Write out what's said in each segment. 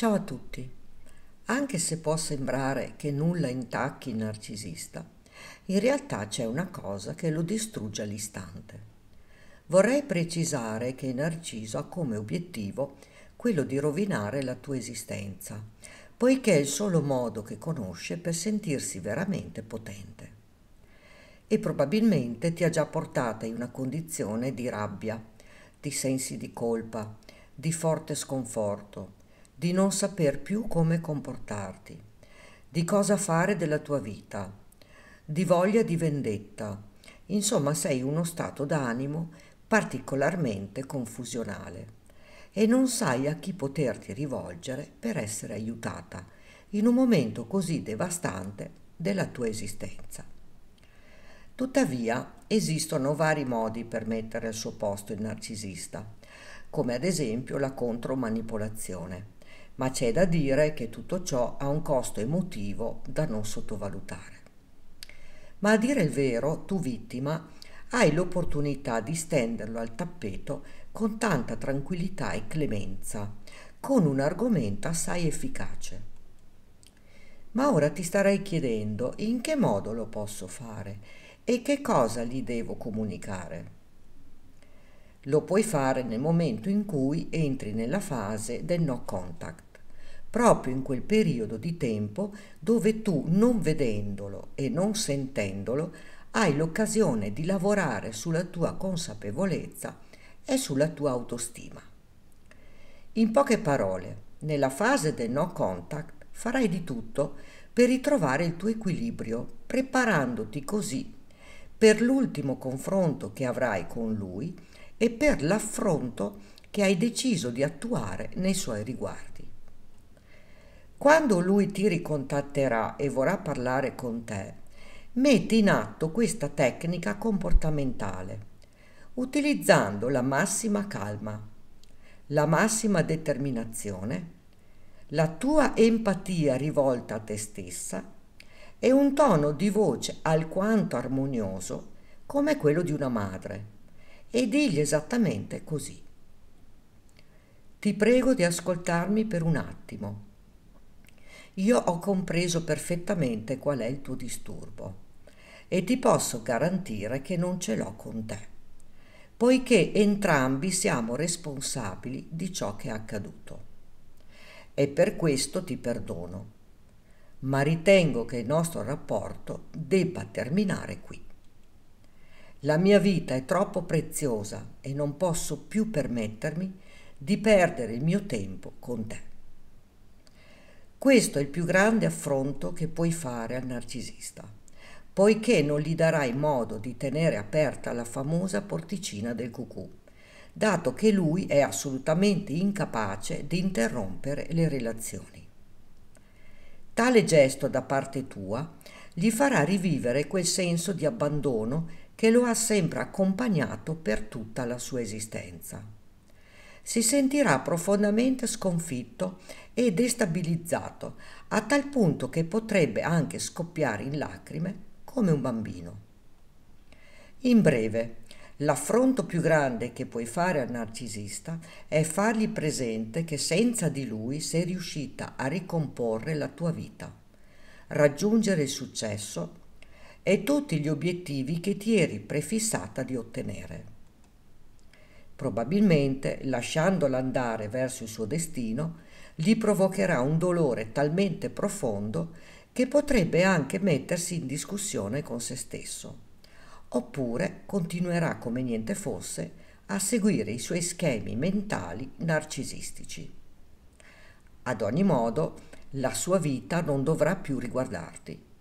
Ciao a tutti. Anche se può sembrare che nulla intacchi il narcisista, in realtà c'è una cosa che lo distrugge all'istante. Vorrei precisare che il narciso ha come obiettivo quello di rovinare la tua esistenza, poiché è il solo modo che conosce per sentirsi veramente potente. E probabilmente ti ha già portata in una condizione di rabbia, di sensi di colpa, di forte sconforto, di non saper più come comportarti, di cosa fare della tua vita, di voglia di vendetta. Insomma, sei in uno stato d'animo particolarmente confusionale e non sai a chi poterti rivolgere per essere aiutata in un momento così devastante della tua esistenza. Tuttavia, esistono vari modi per mettere al suo posto il narcisista, come ad esempio la contromanipolazione, ma c'è da dire che tutto ciò ha un costo emotivo da non sottovalutare. Ma a dire il vero, tu vittima hai l'opportunità di stenderlo al tappeto con tanta tranquillità e clemenza, con un argomento assai efficace. Ma ora ti starei chiedendo in che modo lo posso fare e che cosa gli devo comunicare. Lo puoi fare nel momento in cui entri nella fase del no contact, proprio in quel periodo di tempo dove tu, non vedendolo e non sentendolo, hai l'occasione di lavorare sulla tua consapevolezza e sulla tua autostima. In poche parole, nella fase del no contact farai di tutto per ritrovare il tuo equilibrio, preparandoti così per l'ultimo confronto che avrai con lui e per l'affronto che hai deciso di attuare nei suoi riguardi. Quando lui ti ricontatterà e vorrà parlare con te, metti in atto questa tecnica comportamentale, utilizzando la massima calma, la massima determinazione, la tua empatia rivolta a te stessa e un tono di voce alquanto armonioso come quello di una madre, e digli esattamente così. Ti prego di ascoltarmi per un attimo. Io ho compreso perfettamente qual è il tuo disturbo e ti posso garantire che non ce l'ho con te, poiché entrambi siamo responsabili di ciò che è accaduto. E per questo ti perdono, ma ritengo che il nostro rapporto debba terminare qui. La mia vita è troppo preziosa e non posso più permettermi di perdere il mio tempo con te. Questo è il più grande affronto che puoi fare al narcisista, poiché non gli darai modo di tenere aperta la famosa porticina del cucù, dato che lui è assolutamente incapace di interrompere le relazioni. Tale gesto da parte tua gli farà rivivere quel senso di abbandono che lo ha sempre accompagnato per tutta la sua esistenza. Si sentirà profondamente sconfitto e destabilizzato, a tal punto che potrebbe anche scoppiare in lacrime come un bambino. In breve, l'affronto più grande che puoi fare al narcisista è fargli presente che senza di lui sei riuscita a ricomporre la tua vita, raggiungere il successo e tutti gli obiettivi che ti eri prefissata di ottenere. Probabilmente, lasciandola andare verso il suo destino, gli provocherà un dolore talmente profondo che potrebbe anche mettersi in discussione con se stesso, oppure continuerà come niente fosse a seguire i suoi schemi mentali narcisistici. Ad ogni modo, la sua vita non dovrà più riguardarti.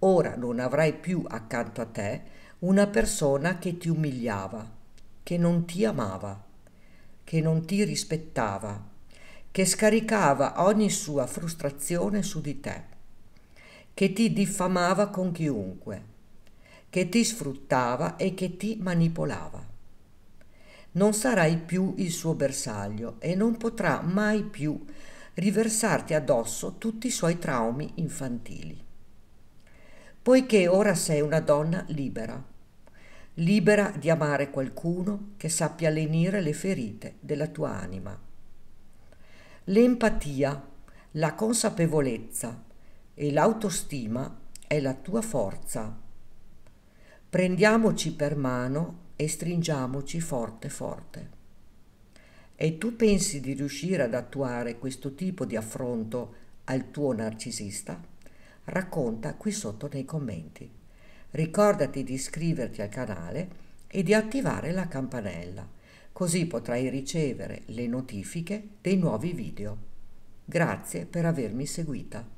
Ora non avrai più accanto a te una persona che ti umiliava, che non ti amava, che non ti rispettava, che scaricava ogni sua frustrazione su di te, che ti diffamava con chiunque, che ti sfruttava e che ti manipolava. Non sarai più il suo bersaglio e non potrà mai più riversarti addosso tutti i suoi traumi infantili. Poiché ora sei una donna libera, libera di amare qualcuno che sappia lenire le ferite della tua anima. L'empatia La consapevolezza e l'autostima è la tua forza. Prendiamoci per mano e stringiamoci forte forte. E tu pensi di riuscire ad attuare questo tipo di affronto al tuo narcisista? Racconta qui sotto nei commenti. Ricordati di iscriverti al canale e di attivare la campanella, così potrai ricevere le notifiche dei nuovi video. Grazie per avermi seguita.